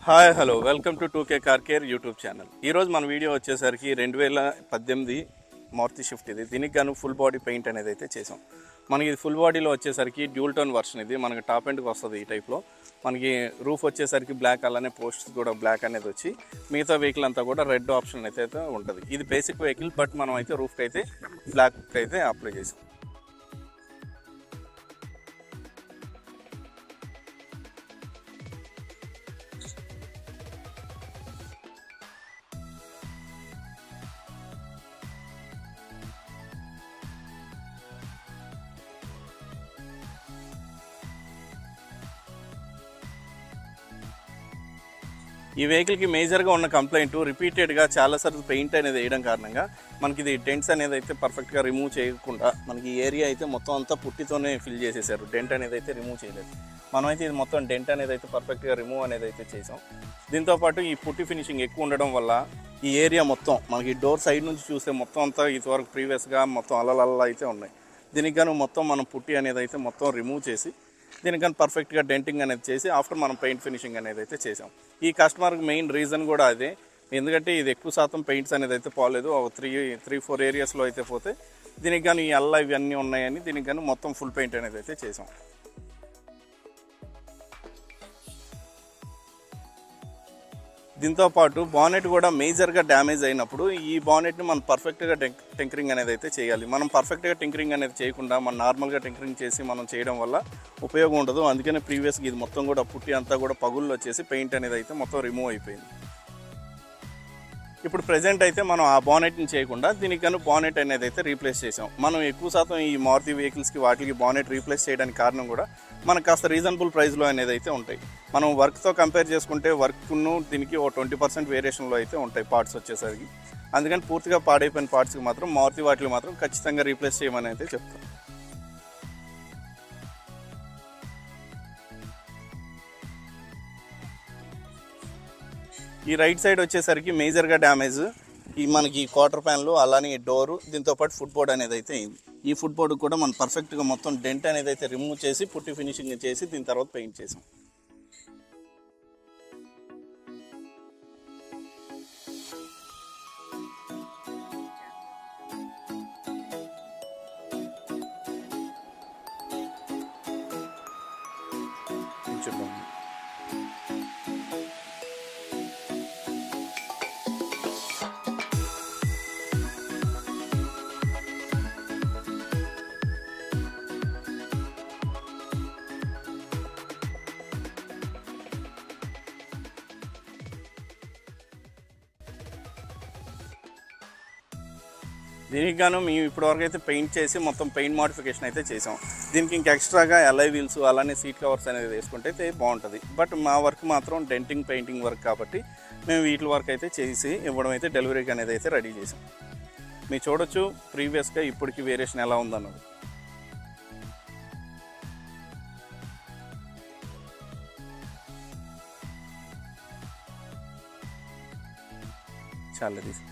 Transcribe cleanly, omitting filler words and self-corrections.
Hi hello welcome to 2K car care YouTube channel. ఈరోజు మన video వచ్చేసరికి 2018 Maruti shift. దీనికి గాను ఫుల్ బాడీ పెయింట్ అనేది అయితే చేసాం. మనకి ఇది ఫుల్ బాడీలో వచ్చేసరికి డ్యూల్ టోన్ వర్షన్. ఇది మనకి టాప్ ఎండ్కి వస్తుంది. ఈ టైప్లో మనకి రూఫ్ వచ్చేసరికి బ్లాక్, అలానే పోస్ట్ కూడా బ్లాక్ అనేది వచ్చి మిగతా వెహికల్ అంతా కూడా రెడ్ ఆప్షన్ అయితే ఉంటుంది. ఇది బేసిక్ వెహికల్, బట్ మనం అయితే రూఫ్కి అయితే బ్లాక్ అయితే అప్లై చేసాం. ఈ వెహికల్కి మేజర్గా ఉన్న కంప్లైంట్ రిపీటెడ్గా చాలాసార్లు పెయింట్ అనేది వేయడం కారణంగా మనకి ఇది డెంట్స్ అనేది అయితే పర్ఫెక్ట్గా రిమూవ్ చేయకుండా మనకి ఈ ఏరియా అయితే మొత్తం అంతా పుట్టితోనే ఫిల్ చేసేసారు. డెంట్ అనేది అయితే రిమూవ్ చేయలేదు. మనమైతే ఇది మొత్తం డెంట్ అనేది అయితే పర్ఫెక్ట్గా రిమూవ్ అనేది అయితే చేసాం. దీంతోపాటు ఈ పుట్టి ఫినిషింగ్ ఎక్కువ ఉండడం వల్ల ఈ ఏరియా మొత్తం మనకి డోర్ సైడ్ నుంచి చూస్తే మొత్తం అంతా ఇదివరకు ప్రీవియస్గా మొత్తం అల్లలల్లా అయితే ఉన్నాయి. దీనికి గాను మొత్తం మనం పుట్టి అనేది అయితే మొత్తం రిమూవ్ చేసి దీనికని పర్ఫెక్ట్గా డెంటింగ్ అనేది చేసి ఆఫ్టర్ మనం పెయింట్ ఫినిషింగ్ అనేది అయితే చేసాం. ఈ కస్టమర్కి మెయిన్ రీజన్ కూడా అదే. ఎందుకంటే ఇది ఎక్కువ శాతం పెయింట్స్ అనేది అయితే పోలేదు. ఒక 3-4 ఏరియాస్లో అయితే పోతే దీనికి కానీ ఈ అల్ల ఇవన్నీ ఉన్నాయని దీనికి కానీ మొత్తం ఫుల్ పెయింట్ అనేది అయితే చేసాం. దీంతోపాటు బానెట్ కూడా మేజర్గా డ్యామేజ్ అయినప్పుడు ఈ బానెట్ని మనం పర్ఫెక్ట్గా టింకరింగ్ అనేది అయితే చేయాలి. మనం పర్ఫెక్ట్గా టింకరింగ్ అనేది చేయకుండా మనం నార్మల్గా టింకరింగ్ చేసి మనం చేయడం వల్ల ఉపయోగం ఉండదు. అందుకనే ప్రీవియస్గా ఇది మొత్తం కూడా పుట్టి అంతా కూడా పగుళ్ళు వచ్చేసి పెయింట్ అనేది అయితే మొత్తం రిమూవ్ అయిపోయింది. ఇప్పుడు ప్రజెంట్ అయితే మనం ఆ బానెట్ని చేయకుండా దీనికి కానీ బానెట్ అనేది అయితే రీప్లేస్ చేసాం. మనం ఎక్కువ శాతం ఈ మారుతి వెహికల్స్కి వాటికి బానెట్ రీప్లేస్ చేయడానికి కారణం కూడా మనకు కాస్త రీజనబుల్ ప్రైస్లో అనేది అయితే ఉంటాయి. మనం వర్క్తో కంపేర్ చేసుకుంటే వర్క్ను దీనికి ఓ 20% వేరియేషన్లో అయితే ఉంటాయి పార్ట్స్ వచ్చేసరికి. అందుకని పూర్తిగా పాడైపోయిన పార్ట్స్కి మాత్రం మారుతి వాటికి మాత్రం ఖచ్చితంగా రీప్లేస్ చేయమని అయితే చెప్తాం. ఈ రైట్ సైడ్ వచ్చేసరికి మేజర్గా డ్యామేజ్ ఈ మనకి క్వార్టర్ ప్యాన్లు, అలానే డోరు, దీంతోపాటు ఫుట్ బోర్డ్ అనేది అయితే అయింది. ఈ ఫుట్ బోర్డు కూడా మనం పర్ఫెక్ట్గా మొత్తం డెంట్ అనేది అయితే రిమూవ్ చేసి పుట్టి ఫినిషింగ్ చేసి దీని తర్వాత పెయింట్ చేసాం. దీనికి గాను మేము ఇప్పటివరకు అయితే పెయింట్ చేసి మొత్తం పెయింట్ మోడిఫికేషన్ అయితే చేసాం. దీనికి ఇంకా ఎక్స్ట్రాగా అలై వీల్స్, అలానే సీట్ కవర్స్ అనేది వేసుకుంటే అయితే బాగుంటుంది. బట్ మా వర్క్ మాత్రం డెంటింగ్ పెయింటింగ్ వర్క్ కాబట్టి మేము వీటి వర్క్ అయితే చేసి ఇవ్వడం అయితే డెలివరీకి అనేది అయితే రెడీ చేసాం. మీరు చూడొచ్చు ప్రీవియస్గా ఇప్పటికి వేరియేషన్ ఎలా ఉందన్నది. చాలా తీసి